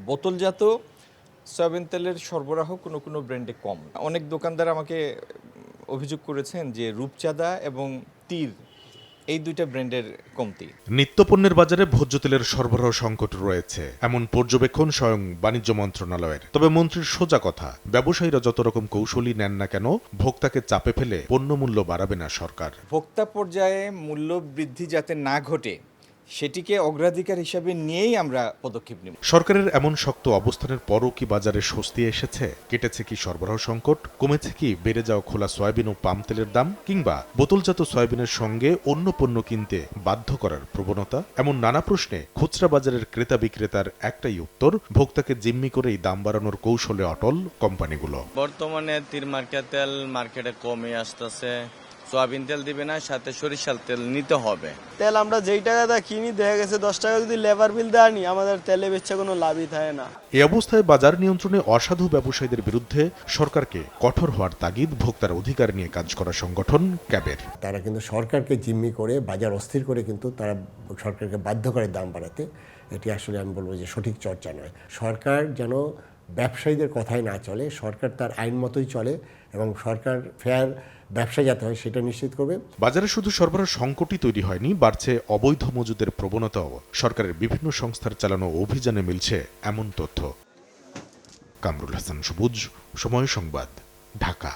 বোতলজাত সয়াবিন তেলের সরবরাহ কোনো কোনো ব্র্যান্ডে কম। অনেক দোকানদার আমাকে অভিযোগ করেছেন যে রূপচাঁদা এবং তীর এই দুইটা ব্র্যান্ডের কমতি। নিত্যপণ্যের বাজারে ভোজ্য তেলের সরবরাহ সংকট রয়েছে এমন পর্যবেক্ষণ স্বয়ং বাণিজ্য মন্ত্রণালয়ের। তবে মন্ত্রীর সোজা কথা, ব্যবসায়ীরা যত রকম কৌশলই নেন না কেন, ভোক্তাকে চাপে ফেলে পণ্যমূল্য বাড়াবে না সরকার। ভোক্তা পর্যায়ে মূল্য বৃদ্ধি যাতে না ঘটে সেটিকে অগ্রাধিকার হিসাবে নিয়েই আমরা পদক্ষেপ নেব। সরকারের এমন শক্ত অবস্থানের পরও কি বাজারে স্বস্তি এসেছে? কেটেছে কি সরবরাহ সংকট? কমেছে কি বেড়ে যাওয়া খোলা সয়াবিন ও পাম তেলের দাম? কিংবা বোতলজাত সয়াবিনের সঙ্গে অন্য পণ্য কিনতে বাধ্য করার প্রবণতা? এমন নানা প্রশ্নে খুচরা বাজারের ক্রেতা বিক্রেতার একটাই উত্তর, ভোক্তাকে জিম্মি করেই দাম বাড়ানোর কৌশলে অটল কোম্পানিগুলো। বর্তমানে তীর মার্কা তেল মার্কেটে কমে আসতেছে, সয়াবিন তেল দিবে না, সাথে সরিষার তেল নিতে হবে। তেল আমরা যেই টাকাটা কিনি দেখা গেছে 10 টাকা যদি লেবার বিল দেওয়া নি আমাদের তেলে বেচে কোনো লাভই থাকে না। এই অবস্থায় বাজার নিয়ন্ত্রণে অসাধু ব্যবসায়ীদের বিরুদ্ধে সরকারকে কঠোর হওয়ার তাগিদ ভোক্তার অধিকার নিয়ে কাজ করা সংগঠন ক্যাবের। তারা কিন্তু সরকারকে জিম্মি করে বাজার অস্থির করে কিন্তু তারা সরকারকে বাধ্য করে দাম বাড়াতে। এটি আসলে আমি বলবো যে সঠিক চর্চা নয়। সরকার যেন ব্যবসায়ীদের কথাই না চলে, সরকার তার আইন মতোই চলে এবং সরকার ফেয়ার ব্যবসা যাতে হয় সেটা নিশ্চিত করবে। বাজারে শুধু সরবরাহ সংকটই তৈরি হয়নি, বাড়ছে অবৈধ মজুদের প্রবণতাও। সরকারের বিভিন্ন সংস্থার চালানো অভিযানে মিলছে এমন তথ্য। কামরুল হাসান সবুজ, সময় সংবাদ, ঢাকা।